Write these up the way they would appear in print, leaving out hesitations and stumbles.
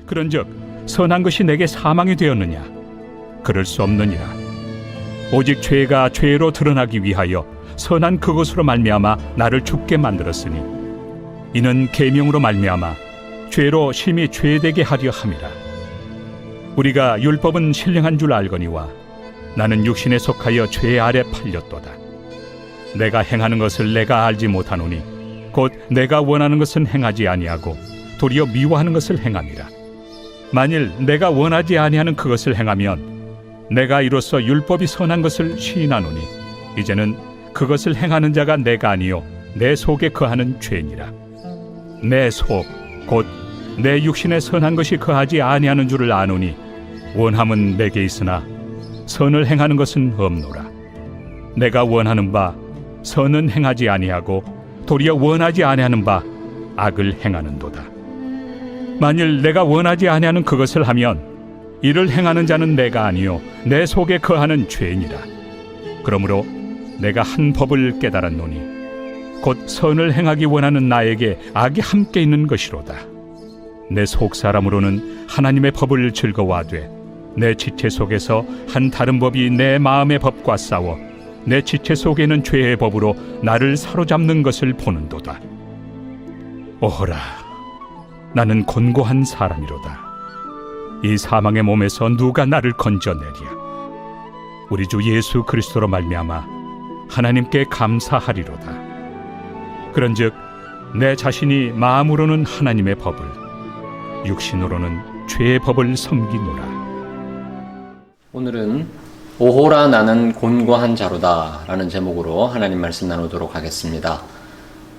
그런즉 선한 것이 내게 사망이 되었느냐? 그럴 수 없느니라. 오직 죄가 죄로 드러나기 위하여 선한 그것으로 말미암아 나를 죽게 만들었으니 이는 계명으로 말미암아 죄로 심히 죄되게 하려 함이라. 우리가 율법은 신령한 줄 알거니와 나는 육신에 속하여 죄 아래 팔렸도다. 내가 행하는 것을 내가 알지 못하노니 곧 내가 원하는 것은 행하지 아니하고 도리어 미워하는 것을 행함이라. 만일 내가 원하지 아니하는 그것을 행하면 내가 이로써 율법이 선한 것을 시인하노니 이제는 그것을 행하는 자가 내가 아니요 내 속에 거하는 죄니라. 내 속 곧 내 육신에 선한 것이 거하지 아니하는 줄을 아노니 원함은 내게 있으나 선을 행하는 것은 없노라. 내가 원하는 바 선은 행하지 아니하고 도리어 원하지 아니하는 바 악을 행하는도다. 만일 내가 원하지 아니하는 그것을 하면 이를 행하는 자는 내가 아니요 내 속에 거하는 죄니라. 그러므로 내가 한 법을 깨달았노니 곧 선을 행하기 원하는 나에게 악이 함께 있는 것이로다. 내 속 사람으로는 하나님의 법을 즐거워하되 내 지체 속에서 한 다른 법이 내 마음의 법과 싸워 내 지체 속에는 죄의 법으로 나를 사로잡는 것을 보는도다. 오호라, 나는 곤고한 사람이로다. 이 사망의 몸에서 누가 나를 건져내랴? 우리 주 예수 그리스도로 말미암아 하나님께 감사하리로다. 그런즉 내 자신이 마음으로는 하나님의 법을, 육신으로는 죄의 법을 섬기노라. 오늘은 오호라 나는 곤고한 자로다 라는 제목으로 하나님 말씀 나누도록 하겠습니다.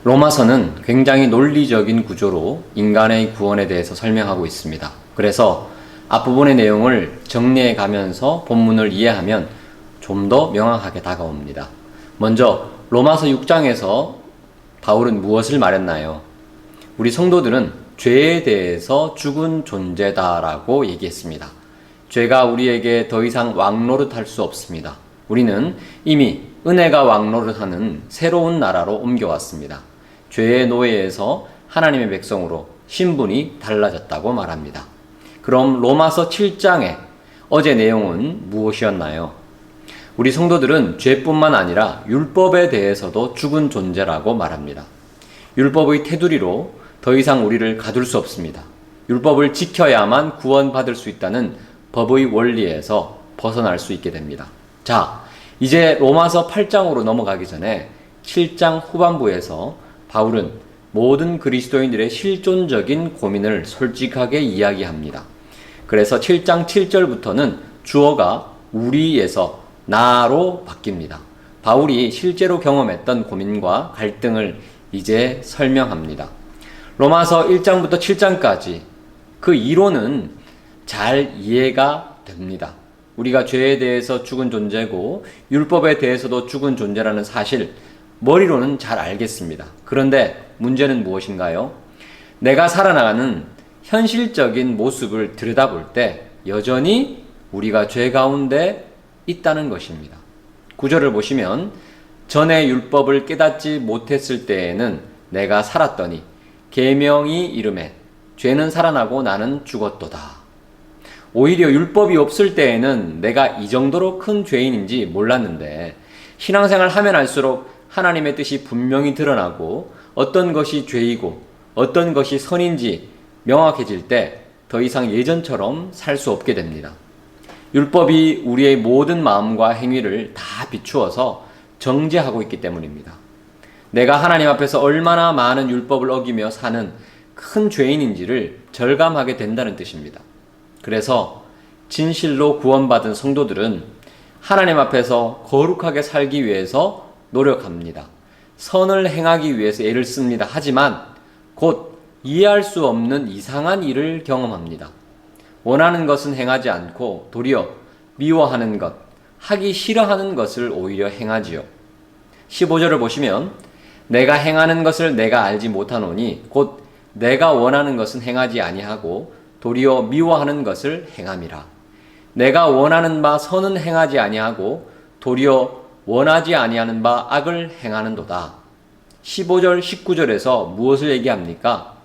로마서는 굉장히 논리적인 구조로 인간의 구원에 대해서 설명하고 있습니다. 그래서 앞부분의 내용을 정리해 가면서 본문을 이해하면 좀 더 명확하게 다가옵니다. 먼저 로마서 6장에서 바울은 무엇을 말했나요? 우리 성도들은 죄에 대해서 죽은 존재다라고 얘기했습니다. 죄가 우리에게 더 이상 왕노릇할 수 없습니다. 우리는 이미 은혜가 왕노릇하는 새로운 나라로 옮겨왔습니다. 죄의 노예에서 하나님의 백성으로 신분이 달라졌다고 말합니다. 그럼 로마서 7장의 어제 내용은 무엇이었나요? 우리 성도들은 죄뿐만 아니라 율법에 대해서도 죽은 존재라고 말합니다. 율법의 테두리로 더 이상 우리를 가둘 수 없습니다. 율법을 지켜야만 구원받을 수 있다는 법의 원리에서 벗어날 수 있게 됩니다. 자, 이제 로마서 8장으로 넘어가기 전에 7장 후반부에서 바울은 모든 그리스도인들의 실존적인 고민을 솔직하게 이야기합니다. 그래서 7장 7절부터는 주어가 우리에서 나로 바뀝니다. 바울이 실제로 경험했던 고민과 갈등을 이제 설명합니다. 로마서 1장부터 7장까지 그 이론은 잘 이해가 됩니다. 우리가 죄에 대해서 죽은 존재고 율법에 대해서도 죽은 존재라는 사실 머리로는 잘 알겠습니다. 그런데 문제는 무엇인가요? 내가 살아나가는 현실적인 모습을 들여다볼 때 여전히 우리가 죄 가운데 있다는 것입니다. 구절을 보시면 전에 율법을 깨닫지 못했을 때에는 내가 살았더니 계명이 이르매 죄는 살아나고 나는 죽었도다. 오히려 율법이 없을 때에는 내가 이 정도로 큰 죄인인지 몰랐는데 신앙생활 하면 할수록 하나님의 뜻이 분명히 드러나고 어떤 것이 죄이고 어떤 것이 선인지 명확해질 때 더 이상 예전처럼 살 수 없게 됩니다. 율법이 우리의 모든 마음과 행위를 다 비추어서 정죄하고 있기 때문입니다. 내가 하나님 앞에서 얼마나 많은 율법을 어기며 사는 큰 죄인인지를 절감하게 된다는 뜻입니다. 그래서 진실로 구원받은 성도들은 하나님 앞에서 거룩하게 살기 위해서 노력합니다. 선을 행하기 위해서 애를 씁니다. 하지만 곧 이해할 수 없는 이상한 일을 경험합니다. 원하는 것은 행하지 않고 도리어 미워하는 것, 하기 싫어하는 것을 오히려 행하지요. 15절을 보시면 내가 행하는 것을 내가 알지 못하노니 곧 내가 원하는 것은 행하지 아니하고 도리어 미워하는 것을 행함이라. 내가 원하는 바 선은 행하지 아니하고 도리어 원하지 아니하는 바 악을 행하는도다. 15절 19절에서 무엇을 얘기합니까?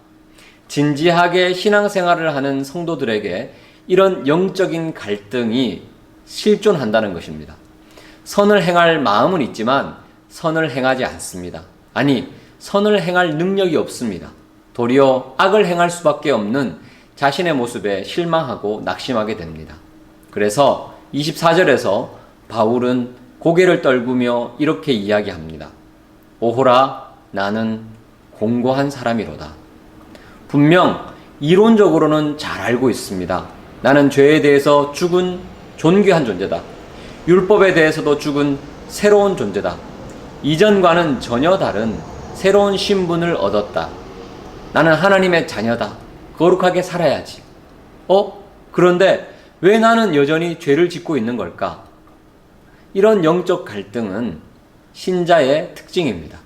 진지하게 신앙생활을 하는 성도들에게 이런 영적인 갈등이 실존한다는 것입니다. 선을 행할 마음은 있지만 선을 행하지 않습니다. 아니, 선을 행할 능력이 없습니다. 도리어 악을 행할 수밖에 없는 자신의 모습에 실망하고 낙심하게 됩니다. 그래서 24절에서 바울은 고개를 떨구며 이렇게 이야기합니다. 오호라, 나는 공고한 사람이로다. 분명 이론적으로는 잘 알고 있습니다. 나는 죄에 대해서 죽은 존귀한 존재다. 율법에 대해서도 죽은 새로운 존재다. 이전과는 전혀 다른 새로운 신분을 얻었다. 나는 하나님의 자녀다. 거룩하게 살아야지. 그런데 왜 나는 여전히 죄를 짓고 있는 걸까? 이런 영적 갈등은 신자의 특징입니다.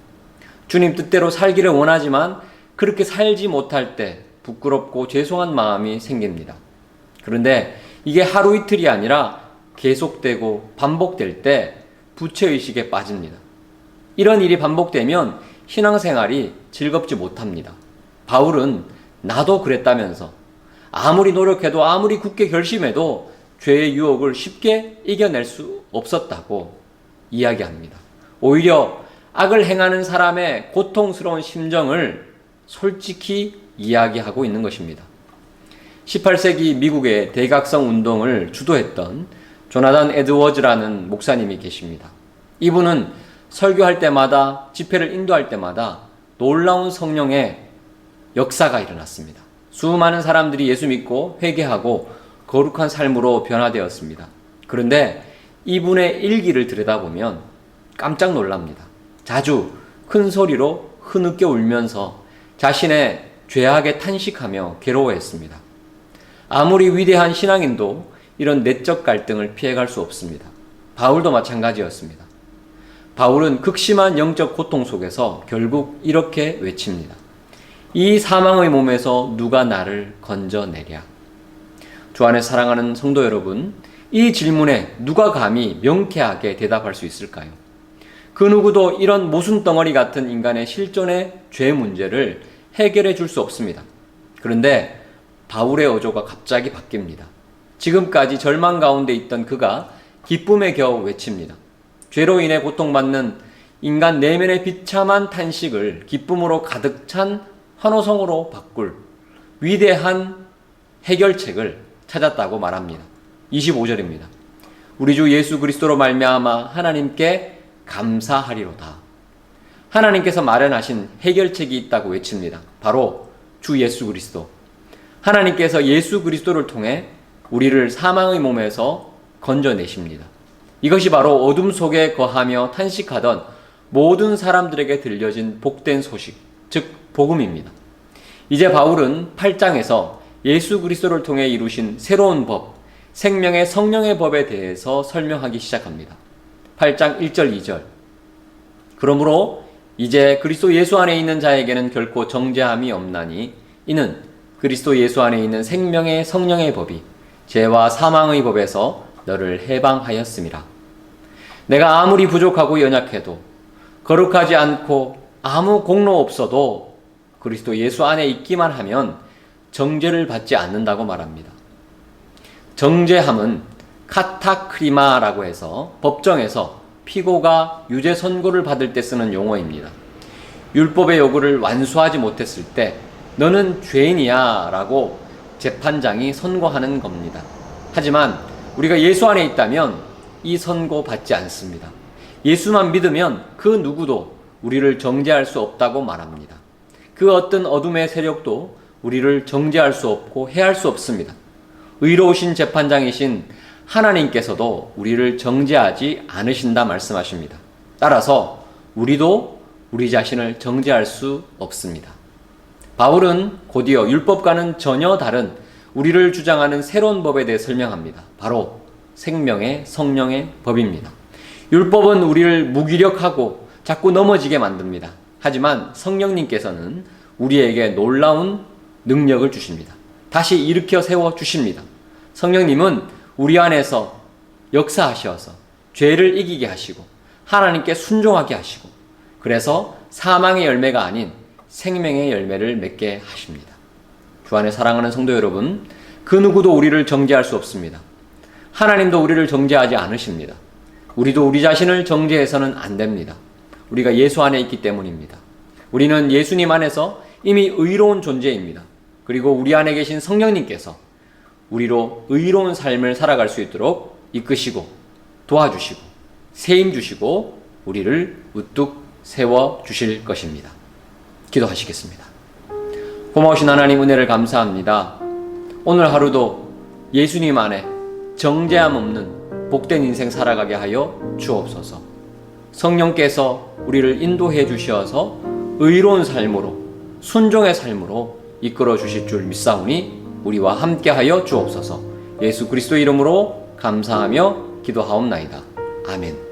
주님 뜻대로 살기를 원하지만 그렇게 살지 못할 때 부끄럽고 죄송한 마음이 생깁니다. 그런데 이게 하루 이틀이 아니라 계속되고 반복될 때 부채의식에 빠집니다. 이런 일이 반복되면 신앙생활이 즐겁지 못합니다. 바울은 나도 그랬다면서 아무리 노력해도 아무리 굳게 결심해도 죄의 유혹을 쉽게 이겨낼 수 없었다고 이야기합니다. 오히려 악을 행하는 사람의 고통스러운 심정을 솔직히 이야기하고 있는 것입니다. 18세기 미국의 대각성 운동을 주도했던 조나단 에드워즈라는 목사님이 계십니다. 이분은 설교할 때마다, 집회를 인도할 때마다 놀라운 성령의 역사가 일어났습니다. 수많은 사람들이 예수 믿고 회개하고 거룩한 삶으로 변화되었습니다. 그런데 이분의 일기를 들여다보면 깜짝 놀랍니다. 자주 큰 소리로 흐느껴 울면서 자신의 죄악에 탄식하며 괴로워했습니다. 아무리 위대한 신앙인도 이런 내적 갈등을 피해갈 수 없습니다. 바울도 마찬가지였습니다. 바울은 극심한 영적 고통 속에서 결국 이렇게 외칩니다. 이 사망의 몸에서 누가 나를 건져내랴. 주 안에 사랑하는 성도 여러분, 이 질문에 누가 감히 명쾌하게 대답할 수 있을까요? 그 누구도 이런 모순덩어리 같은 인간의 실존의 죄 문제를 해결해 줄 수 없습니다. 그런데 바울의 어조가 갑자기 바뀝니다. 지금까지 절망 가운데 있던 그가 기쁨에 겨우 외칩니다. 죄로 인해 고통받는 인간 내면의 비참한 탄식을 기쁨으로 가득 찬 환호성으로 바꿀 위대한 해결책을 찾았다고 말합니다. 25절입니다. 우리 주 예수 그리스도로 말미암아 하나님께 감사하리로다. 하나님께서 마련하신 해결책이 있다고 외칩니다. 바로 주 예수 그리스도. 하나님께서 예수 그리스도를 통해 우리를 사망의 몸에서 건져내십니다. 이것이 바로 어둠 속에 거하며 탄식하던 모든 사람들에게 들려진 복된 소식, 즉 복음입니다. 이제 바울은 8장에서 예수 그리스도를 통해 이루신 새로운 법, 생명의 성령의 법에 대해서 설명하기 시작합니다. 8장 1절 2절. 그러므로 이제 그리스도 예수 안에 있는 자에게는 결코 정죄함이 없나니 이는 그리스도 예수 안에 있는 생명의 성령의 법이 죄와 사망의 법에서 너를 해방하였음이라. 내가 아무리 부족하고 연약해도 거룩하지 않고 아무 공로 없어도 그리스도 예수 안에 있기만 하면 정죄를 받지 않는다고 말합니다. 정죄함은 카타크리마라고 해서 법정에서 피고가 유죄 선고를 받을 때 쓰는 용어입니다. 율법의 요구를 완수하지 못했을 때 너는 죄인이야 라고 재판장이 선고하는 겁니다. 하지만 우리가 예수 안에 있다면 이 선고 받지 않습니다. 예수만 믿으면 그 누구도 우리를 정죄할 수 없다고 말합니다. 그 어떤 어둠의 세력도 우리를 정죄할 수 없고 해할 수 없습니다. 의로우신 재판장이신 하나님께서도 우리를 정죄하지 않으신다 말씀하십니다. 따라서 우리도 우리 자신을 정죄할 수 없습니다. 바울은 곧이어 율법과는 전혀 다른 우리를 주장하는 새로운 법에 대해 설명합니다. 바로 생명의 성령의 법입니다. 율법은 우리를 무기력하고 자꾸 넘어지게 만듭니다. 하지만 성령님께서는 우리에게 놀라운 능력을 주십니다. 다시 일으켜 세워 주십니다. 성령님은 우리 안에서 역사하셔서 죄를 이기게 하시고 하나님께 순종하게 하시고 그래서 사망의 열매가 아닌 생명의 열매를 맺게 하십니다. 주 안에 사랑하는 성도 여러분, 그 누구도 우리를 정죄할 수 없습니다. 하나님도 우리를 정죄하지 않으십니다. 우리도 우리 자신을 정죄해서는 안 됩니다. 우리가 예수 안에 있기 때문입니다. 우리는 예수님 안에서 이미 의로운 존재입니다. 그리고 우리 안에 계신 성령님께서 우리로 의로운 삶을 살아갈 수 있도록 이끄시고 도와주시고 세임 주시고 우리를 우뚝 세워 주실 것입니다. 기도하시겠습니다. 고마우신 하나님, 은혜를 감사합니다. 오늘 하루도 예수님 안에 정죄함 없는 복된 인생 살아가게 하여 주옵소서. 성령께서 우리를 인도해 주셔서 의로운 삶으로, 순종의 삶으로 이끌어 주실 줄 믿사오니 우리와 함께하여 주옵소서. 예수 그리스도 이름으로 감사하며 기도하옵나이다. 아멘.